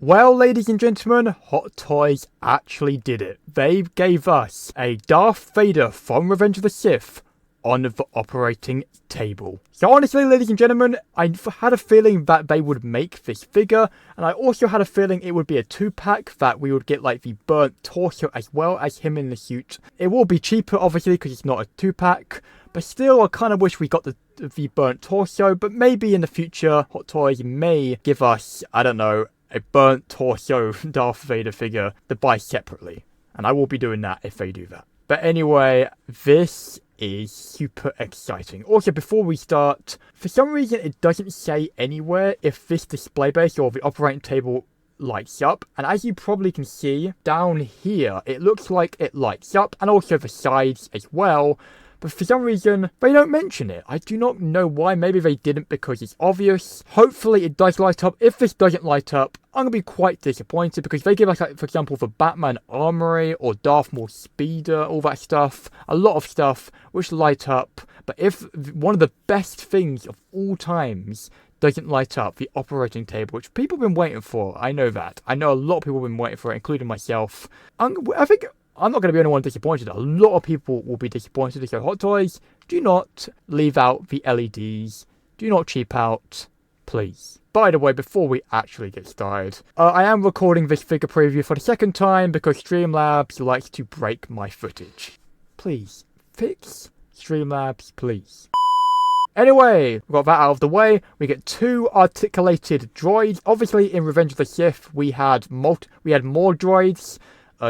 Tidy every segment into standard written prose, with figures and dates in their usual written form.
Well, ladies and gentlemen, Hot Toys actually did it. They gave us a Darth Vader from Revenge of the Sith on the operating table. So honestly, ladies and gentlemen, I had a feeling that they would make this figure, and I also had a feeling it would be a 2-pack, that we would get like the burnt torso as well as him in the suit. It will be cheaper, obviously, because it's not a 2-pack, but still, I kind of wish we got the burnt torso, but maybe in the future, Hot Toys may give us, I don't know, a burnt torso Darth Vader figure to buy separately. And I will be doing that if they do that. But anyway, this is super exciting. Also, before we start, for some reason it doesn't say anywhere if this display base or the operating table lights up, and as you probably can see down here, it looks like it lights up, and also the sides as well. But for some reason, they don't mention it. I do not know why. Maybe they didn't because it's obvious. Hopefully it does light up. If this doesn't light up, I'm going to be quite disappointed because they give us, like, for example, the Batman Armory or Darth Maul Speeder, all that stuff. A lot of stuff which light up. But if one of the best things of all times doesn't light up, the operating table, which people have been waiting for, I know that. I know a lot of people have been waiting for it, including myself. I think I'm not going to be the only one disappointed. A lot of people will be disappointed. So Hot Toys, do not leave out the LEDs. Do not cheap out, please. By the way, before we actually get started, I am recording this figure preview for the second time because Streamlabs likes to break my footage. Please, fix Streamlabs, please. Anyway, we got that out of the way. We get 2 articulated droids. Obviously, in Revenge of the Sith, we had more droids.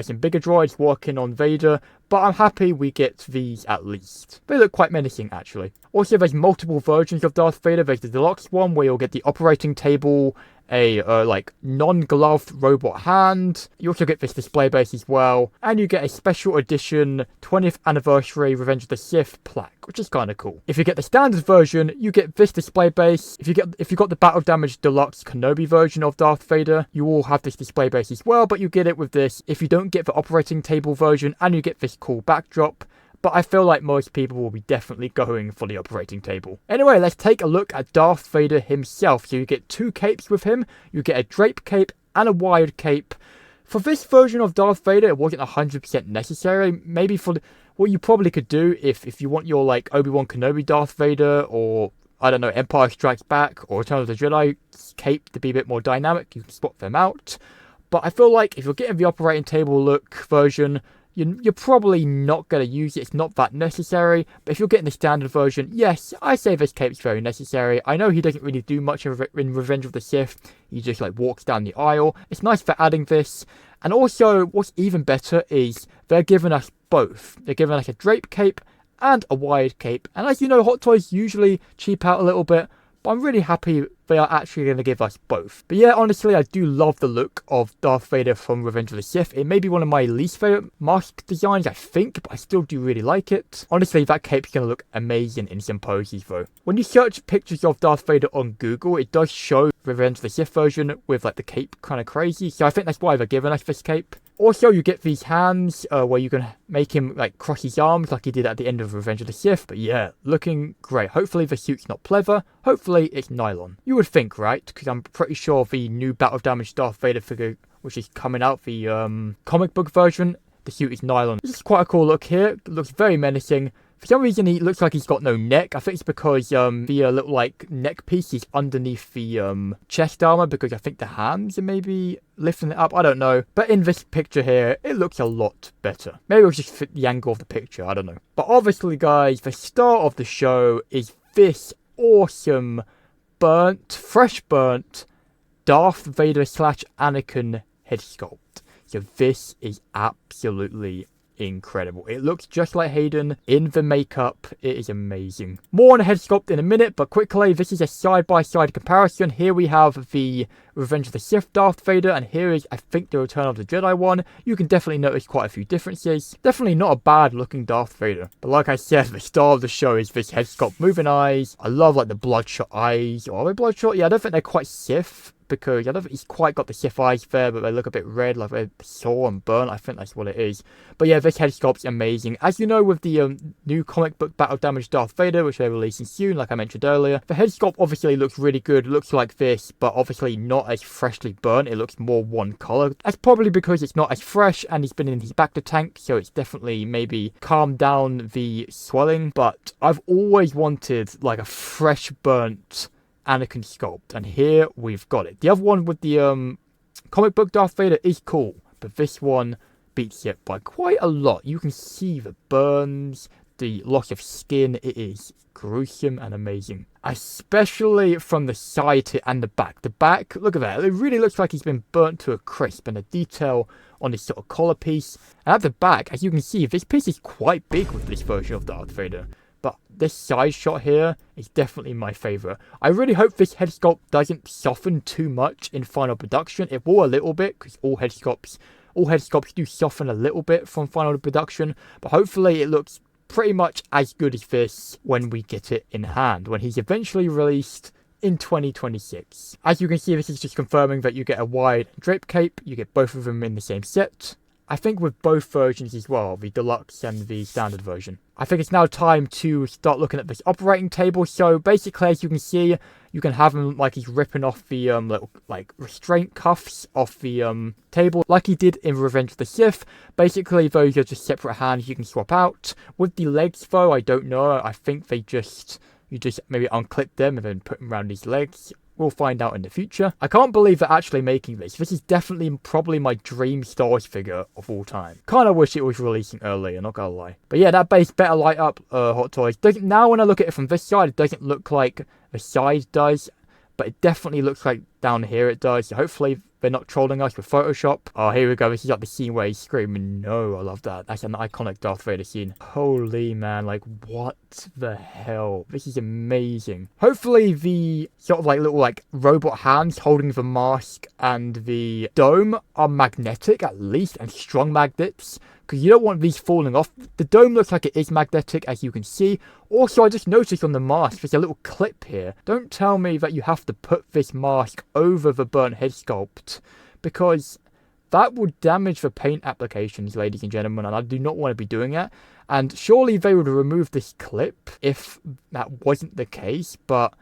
Some bigger droids working on Vader, but I'm happy we get these at least. They look quite menacing, actually. Also, there's multiple versions of Darth Vader. There's the deluxe one where you'll get the operating table, a like non-gloved robot hand. You also get this display base as well, and you get a special edition 20th anniversary Revenge of the Sith plaque, which is kind of cool. If you get the standard version, you get this display base. If you got the Battle Damage Deluxe Kenobi version of Darth Vader, you will have this display base as well, but you get it with this. If you don't get the operating table version, and you get this cool backdrop. But I feel like most people will be definitely going for the operating table. Anyway, let's take a look at Darth Vader himself. So you get 2 capes with him. You get a drape cape and a wired cape. For this version of Darth Vader, it wasn't 100% necessary. Maybe for what you probably could do if you want your like Obi-Wan Kenobi Darth Vader, or I don't know, Empire Strikes Back or Return of the Jedi cape to be a bit more dynamic, you can swap them out. But I feel like if you're getting the operating table look version, you're probably not going to use it. It's not that necessary. But if you're getting the standard version, yes, I say this cape's very necessary. I know he doesn't really do much in Revenge of the Sith. He just like walks down the aisle. It's nice for adding this. And also, what's even better is they're giving us both. They're giving us a drape cape and a wired cape. And as you know, Hot Toys usually cheap out a little bit. But I'm really happy they are actually going to give us both. But yeah, honestly, I do love the look of Darth Vader from Revenge of the Sith. It may be one of my least favourite mask designs, I think, but I still do really like it. Honestly, that cape's going to look amazing in some poses, though. When you search pictures of Darth Vader on Google, it does show Revenge of the Sith version with like the cape kind of crazy. So I think that's why they're giving us this cape. Also, you get these hands where you can make him like cross his arms like he did at the end of Revenge of the Sith. But yeah, looking great. Hopefully the suit's not pleather. Hopefully it's nylon. You would think, right? Because I'm pretty sure the new Battle Damage Darth Vader figure, which is coming out, the comic book version, the suit is nylon. This is quite a cool look here. It looks very menacing. For some reason, he looks like he's got no neck. I think it's because the little like neck piece is underneath the chest armor, because I think the hands are maybe lifting it up. I don't know. But in this picture here, it looks a lot better. Maybe it'll just fit the angle of the picture. I don't know. But obviously, guys, the star of the show is this awesome fresh burnt Darth Vader / Anakin head sculpt. So this is absolutely incredible. It looks just like Hayden in the makeup. It is amazing. More on the head sculpt in a minute, but quickly, this is a side-by-side comparison. Here we have the Revenge of the Sith Darth Vader, and here is, I think, the Return of the Jedi one. You can definitely notice quite a few differences. Definitely not a bad looking Darth Vader. But like I said, the star of the show is this head sculpt moving eyes. I love like the bloodshot eyes. Or are they bloodshot? Yeah, I don't think they're quite Sith, because I don't think he's quite got the Sith eyes there, but they look a bit red, like they're sore and burnt. I think that's what it is. But yeah, this head sculpt's amazing. As you know, with the new comic book Battle Damage Darth Vader, which they're releasing soon, like I mentioned earlier, the head sculpt obviously looks really good, looks like this, but obviously not as freshly burnt. It looks more one color. That's probably because it's not as fresh and he's been in his bacta tank, so it's definitely maybe calmed down the swelling. But I've always wanted like a fresh burnt Anakin sculpt, and here we've got it. The other one with the comic book Darth Vader is cool, but this one beats it by quite a lot. You can see the burns, the loss of skin. It is gruesome and amazing, especially from the side and the back. The back, look at that, it really looks like he's been burnt to a crisp, and the detail on this sort of collar piece. And at the back, as you can see, this piece is quite big with this version of Darth Vader. But this side shot here is definitely my favourite. I really hope this head sculpt doesn't soften too much in final production. It will a little bit, because all head sculpts do soften a little bit from final production. But hopefully it looks pretty much as good as this when we get it in hand, when he's eventually released in 2026. As you can see, this is just confirming that you get a wide drape cape. You get both of them in the same set. I think with both versions as well, the deluxe and the standard version. I think it's now time to start looking at this operating table. So basically, as you can see, you can have him like he's ripping off the little like restraint cuffs off the table, like he did in Revenge of the Sith. Basically, those are just separate hands you can swap out. With the legs though, I don't know. I think you just maybe unclip them and then put them around his legs. We'll find out in the future. I can't believe they're actually making this. This is definitely probably my dream Star Wars figure of all time. Kind of wish it was releasing earlier, not gonna lie. But yeah, that base better light up, Hot Toys. Now when I look at it from this side, it doesn't look like the side does, but it definitely looks like down here it does. So hopefully they're not trolling us with Photoshop. Oh, here we go. This is like the scene where he's screaming, no. I love that. That's an iconic Darth Vader scene. Holy man, like what the hell? This is amazing. Hopefully the sort of like little like robot hands holding the mask and the dome are magnetic at least, and strong magnets, because you don't want these falling off. The dome looks like it is magnetic, as you can see. Also, I just noticed on the mask, there's a little clip here. Don't tell me that you have to put this mask over the burnt head sculpt, because that would damage the paint applications, ladies and gentlemen, and I do not want to be doing that. And surely they would remove this clip if that wasn't the case, but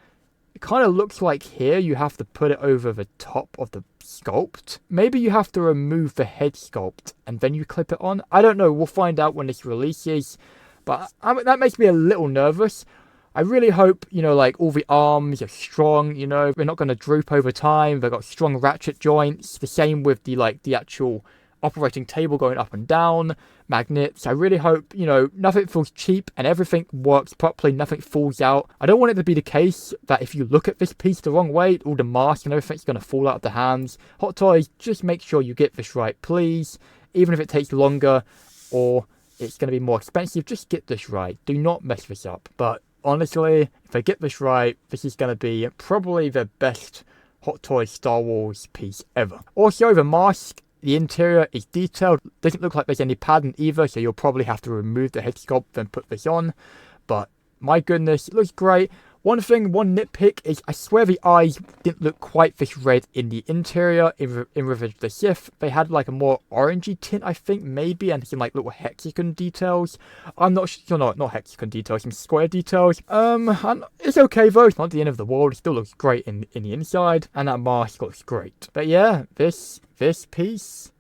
it kind of looks like here you have to put it over the top of the sculpt. Maybe you have to remove the head sculpt and then you clip it on. I don't know. We'll find out when this releases. But that makes me a little nervous. I really hope, you know, like all the arms are strong, you know. They're not going to droop over time. They've got strong ratchet joints. The same with the actual operating table going up and down, magnets. I really hope, you know, nothing feels cheap and everything works properly, nothing falls out. I don't want it to be the case that if you look at this piece the wrong way, all the mask and everything's going to fall out of the hands. Hot Toys, just make sure you get this right, please. Even if it takes longer or it's going to be more expensive, just get this right. Do not mess this up. But honestly, if I get this right, this is going to be probably the best Hot Toys Star Wars piece ever. Also, the mask, the interior is detailed. Doesn't look like there's any padding either, so you'll probably have to remove the head sculpt and put this on. But my goodness, it looks great. One nitpick is I swear the eyes didn't look quite this red in the interior in Revenge of the Sith. They had like a more orangey tint, I think, maybe, and some like little hexagon details. I'm not sure, not hexagon details, some square details. It's okay though, it's not the end of the world. It still looks great in the inside, and that mask looks great. But yeah, this piece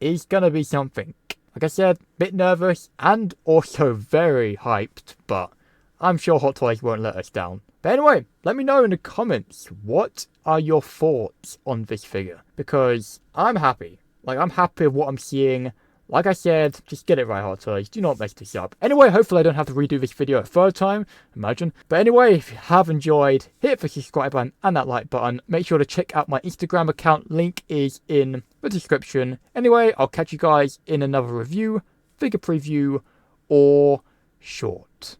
is gonna be something. Like I said, bit nervous and also very hyped, but I'm sure Hot Toys won't let us down. But anyway, let me know in the comments, what are your thoughts on this figure? Because I'm happy. Like, I'm happy with what I'm seeing. Like I said, just get it right, Hot Toys. Do not mess this up. Anyway, hopefully I don't have to redo this video a third time. Imagine. But anyway, if you have enjoyed, hit the subscribe button and that like button. Make sure to check out my Instagram account. Link is in the description. Anyway, I'll catch you guys in another review, figure preview, or short.